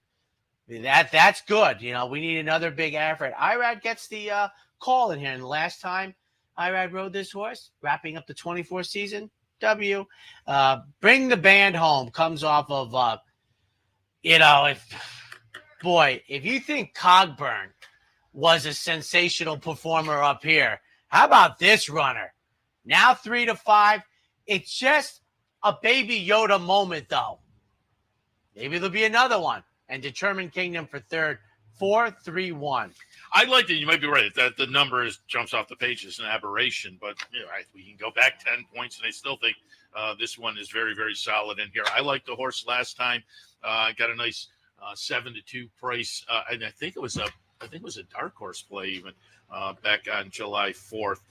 that's good. We need another big effort. Irad gets the call in here. And the last time Irad rode this horse, wrapping up the 24 season, W. Bring the band home comes off of, if you think Cogburn was a sensational performer up here, how about this runner? Now 3-5. It's just a baby Yoda moment, though. Maybe there'll be another one. And Determined Kingdom for 3rd, 4-3-1. I like that. You might be right. That the number jumps off the page as an aberration, but we can go back 10 points, and I still think this one is very, very solid in here. I liked the horse last time. Got a nice 7-2 price, and I think it was a dark horse play even back on July 4th.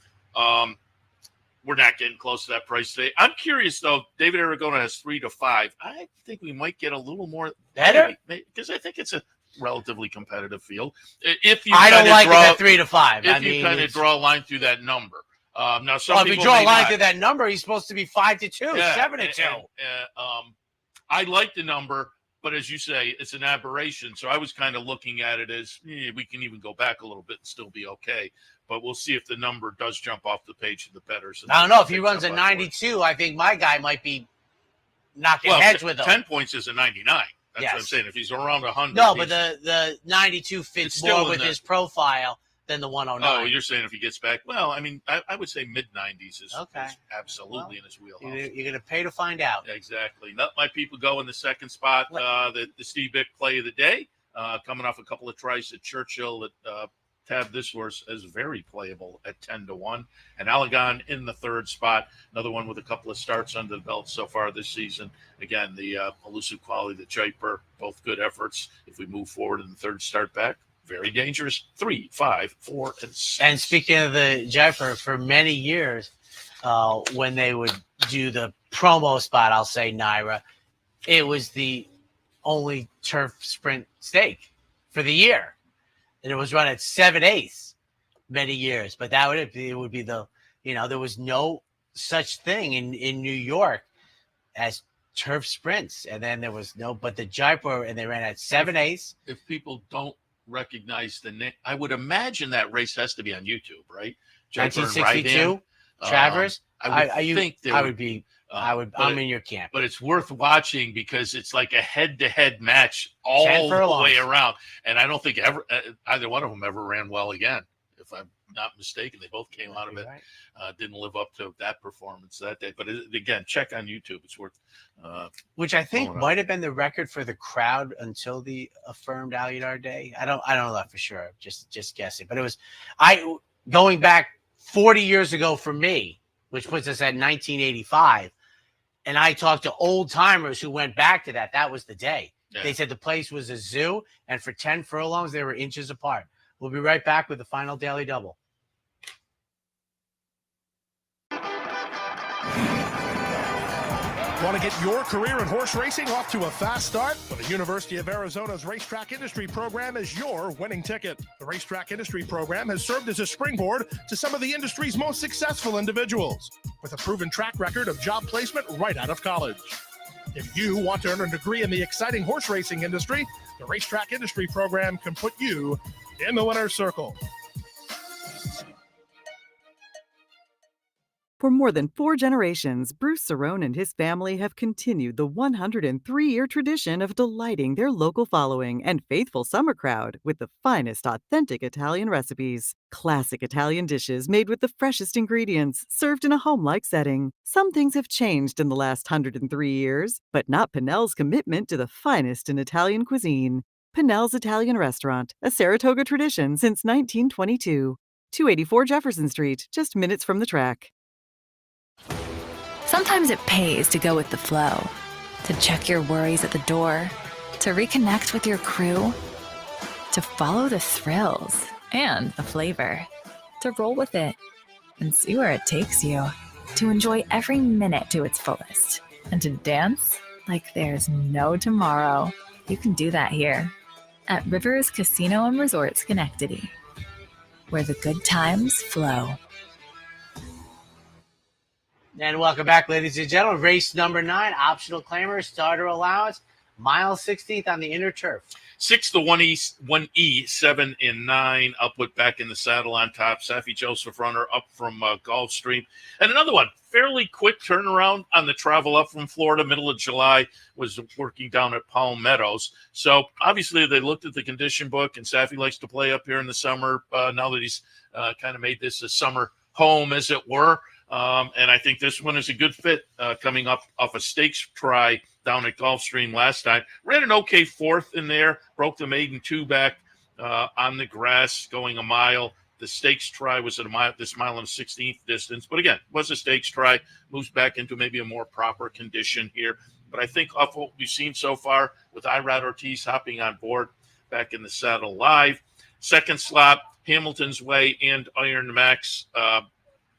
We're not getting close to that price today. I'm curious though. David Aragona has 3-5. I think we might get a little more better because I think it's a relatively competitive field. If you I don't kinda like draw, it at 3 to 5. If I you mean, kind of it's- draw a line through that number. Now, some well, if you people draw a may line not. through that number, he's supposed to be 5 to 2, Yeah, 7 to 2. I like the number, but as you say, it's an aberration. So I was kind of looking at it as we can even go back a little bit and still be okay. But we'll see if the number does jump off the page of the bettors. I don't know. If he runs a 92, I think my guy might be knocking heads with him. 10 points is a 99. That's what I'm Yes. saying. If he's around 100. No, but the 92 fits still more in with the- his profile than the 109. Oh, you're saying if he gets back? Well, I mean, I would say mid-90s is absolutely in his wheelhouse. You're going to pay to find out. Exactly. Let my people go in the second spot. The Steve Bick play of the day, coming off a couple of tries at Churchill that tabbed this horse as very playable at 10 to 1. And Allegan in the third spot, another one with a couple of starts under the belt so far this season. Again, the elusive quality, the Jaipur, both good efforts. If we move forward in the third start back, very dangerous. 3, 5, 4, and 6. And speaking of the Jaipur, for many years, when they would do the promo spot, I'll say Naira, it was the only turf sprint stake for the year. And it was run at 7/8 many years. But it would be the, there was no such thing in New York as turf sprints. And then there was but the Jaipur, and they ran at 7/8. If people don't recognize the name, I would imagine that race has to be on YouTube, right? Jaipur and 1962, Raidan. Travers. I'm in your camp. But it's worth watching because it's like a head-to-head match all the furlongs. way around. And I don't think either one of them ever ran well again, if I'm not mistaken. They both came out of it, didn't live up to that performance that day. But again, check on YouTube. It's worth. Which I think pulling up. might have been the record for the crowd until the affirmed Aludar day. I don't know that for sure. Just guessing. But it was going back 40 years ago for me, which puts us at 1985. And I talked to old timers who went back to that. That was the day. Yeah. They said the place was a zoo, and for 10 furlongs, they were inches apart. We'll be right back with the final Daily Double. Want to get your career in horse racing off to a fast start? Well, the University of Arizona's Racetrack Industry Program is your winning ticket. The Racetrack Industry Program has served as a springboard to some of the industry's most successful individuals, with a proven track record of job placement right out of college. If you want to earn a degree in the exciting horse racing industry, the Racetrack Industry Program can put you in the winner's circle. For more than 4 generations, Bruce Cerrone and his family have continued the 103-year tradition of delighting their local following and faithful summer crowd with the finest authentic Italian recipes. Classic Italian dishes made with the freshest ingredients, served in a home-like setting. Some things have changed in the last 103 years, but not Pinnell's commitment to the finest in Italian cuisine. Pinnell's Italian Restaurant, a Saratoga tradition since 1922. 284 Jefferson Street, just minutes from the track. Sometimes it pays to go with the flow, to check your worries at the door, to reconnect with your crew, to follow the thrills and the flavor, to roll with it and see where it takes you, to enjoy every minute to its fullest, and to dance like there's no tomorrow. You can do that here at Rivers Casino and Resort Schenectady, where the good times flow. And welcome back, ladies and gentlemen. Race number 9, optional claimer, starter allowance, mile 16th on the inner turf. 6 to 1E, 7 and 9. I'll put back in the saddle on top. Safi Joseph runner up from Gulfstream. And another one, fairly quick turnaround on the travel up from Florida, middle of July, was working down at Palm Meadows. So obviously they looked at the condition book, and Safi likes to play up here in the summer now that he's kind of made this a summer home, as it were. And I think this one is a good fit coming up off a stakes try down at Gulfstream last time. Ran an okay 4th in there, broke the maiden 2 back on the grass going a mile. The stakes try was at this mile and a 16th distance. But again, was a stakes try, moves back into maybe a more proper condition here. But I think off what we've seen so far with Irad Ortiz hopping on board back in the saddle live. Second slot, Hamilton's Way and Iron Max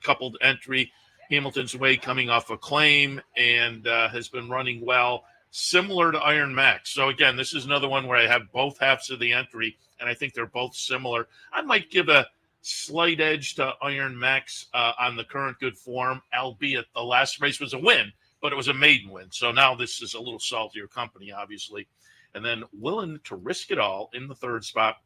coupled entry. Hamilton's Way coming off a claim and has been running well. similar to Iron Max. So again, this is another one where I have both halves of the entry, and I think they're both similar. I might give a slight edge to Iron Max on the current good form, albeit the last race was a win, but it was a maiden win. So now this is a little saltier company, obviously. And then Willing to Risk It All in the third spot.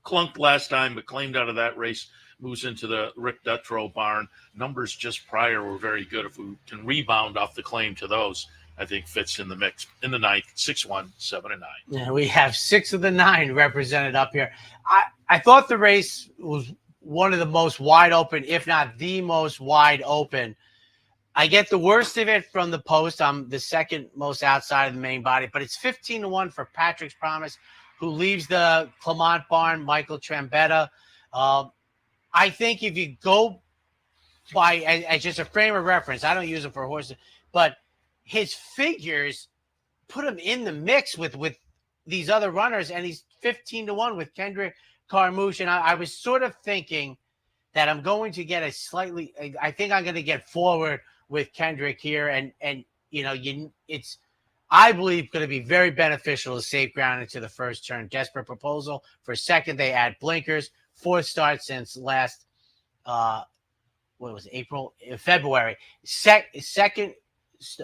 Clunked last time, but claimed out of that race. Moves into the Rick Dutrow barn. Numbers just prior were very good. If we can rebound off the claim to those, I think fits in the mix. In the ninth, 6-1, 7-9. Yeah, we have 6 of the 9 represented up here. I thought the race was one of the most wide open, if not the most wide open. I get the worst of it from the post. I'm the second most outside of the main body, but it's 15-1 for Patrick's Promise, who leaves the Clement barn, Michael Trambetta. I think if you go by as just a frame of reference, I don't use it for horses, but his figures put him in the mix with these other runners, and he's 15-1 with Kendrick Carmouche. And I was sort of thinking that I'm going to get I think I'm going to get forward with Kendrick here, and it's I believe going to be very beneficial to safe ground into the first turn. Desperate Proposal for second. They add blinkers. Fourth start since last, February.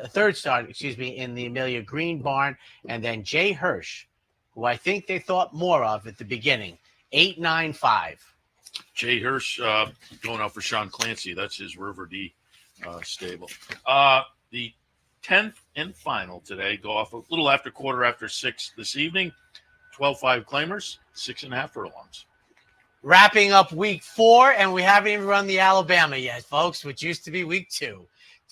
Third start, in the Amelia Green barn. And then Jay Hirsch, who I think they thought more of at the beginning. 8-9-5. Jay Hirsch going out for Sean Clancy. That's his River D stable. The 10th and final today go off a little after 6:15 this evening. 12-5 claimers, 6.5 furlongs. Wrapping up week 4, and we haven't even run the Alabama yet, folks, which used to be week 2.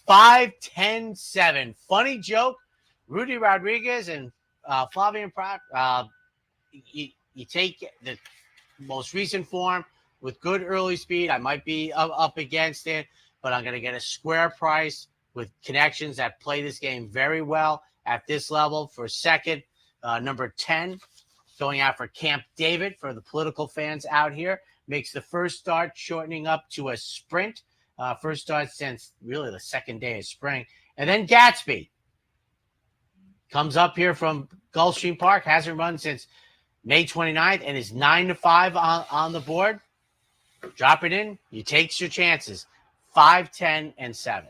5-10-7. Funny joke. Rudy Rodriguez and Flavian Pratt. You take the most recent form with good early speed. I might be up against it, but I'm going to get a square price with connections that play this game very well at this level. For second, number 10, going out for Camp David for the political fans out here. Makes the first start, shortening up to a sprint. First start since really the second day of spring. And then Gatsby comes up here from Gulfstream Park. Hasn't run since May 29th and is 9-5 on the board. Drop it in. You take your chances. 5-10-7.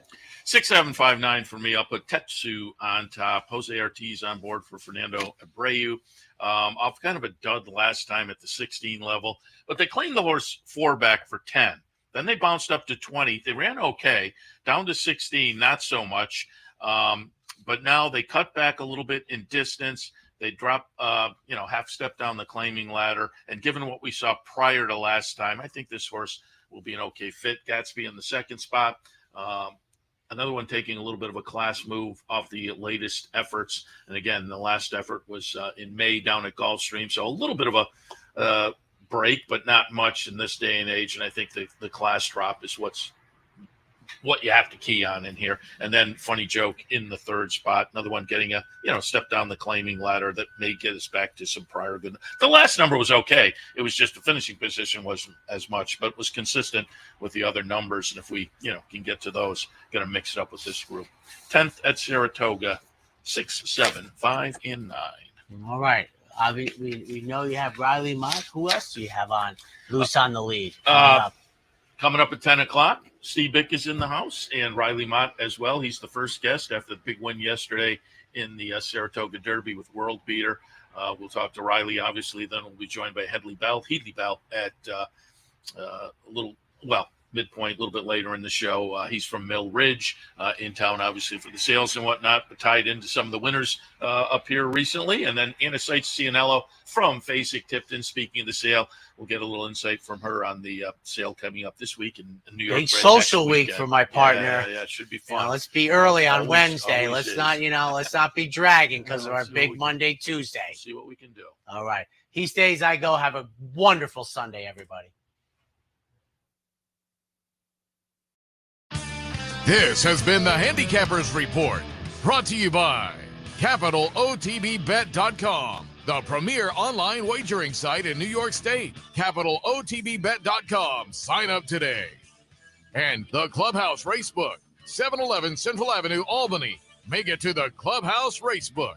6-7-5-9 for me. I'll put Tetsu on top. Jose Ortiz on board for Fernando Abreu. Off kind of a dud last time at the 16 level, but they claimed the horse 4 back for 10. Then they bounced up to 20. They ran okay. Down to 16, not so much. But now they cut back a little bit in distance. They drop, half step down the claiming ladder. And given what we saw prior to last time, I think this horse will be an okay fit. Gatsby in the second spot. Another one taking a little bit of a class move off the latest efforts. And again, the last effort was in May down at Gulfstream. So a little bit of a break, but not much in this day and age. And I think the class drop is what you have to key on in here. And then Funny Joke in the third spot. Another one getting a step down the claiming ladder that may get us back to some prior good. The last number was okay. It was just the finishing position wasn't as much, but was consistent with the other numbers. And if we can get to those, going to mix it up with this group. 10th at Saratoga, 6, 7, 5, and 9. All right. We know you have Riley Mott. Who else do you have on loose on the lead? Coming up at 10 o'clock, Steve Bick is in the house, and Riley Mott as well. He's the first guest after the big win yesterday in the Saratoga Derby with World Beater. We'll talk to Riley, obviously. Then we'll be joined by Headley Bell at midpoint, a little bit later in the show. He's from Mill Ridge, in town, obviously, for the sales and whatnot, but tied into some of the winners up here recently. And then Anna Seitz Cianello from Fasig Tipton. Speaking of the sale, we'll get a little insight from her on the sale coming up this week in New York. Big social week for my partner. Yeah, it should be fun. Let's be early on Wednesday. Let's not be dragging because of our big Monday, Tuesday. See what we can do. All right. He stays, I go. Have a wonderful Sunday, everybody. This has been the Handicappers Report, brought to you by CapitalOTBBet.com, the premier online wagering site in New York State. CapitalOTBBet.com. Sign up today. And the Clubhouse Racebook, 711 Central Avenue, Albany. Make it to the Clubhouse Racebook.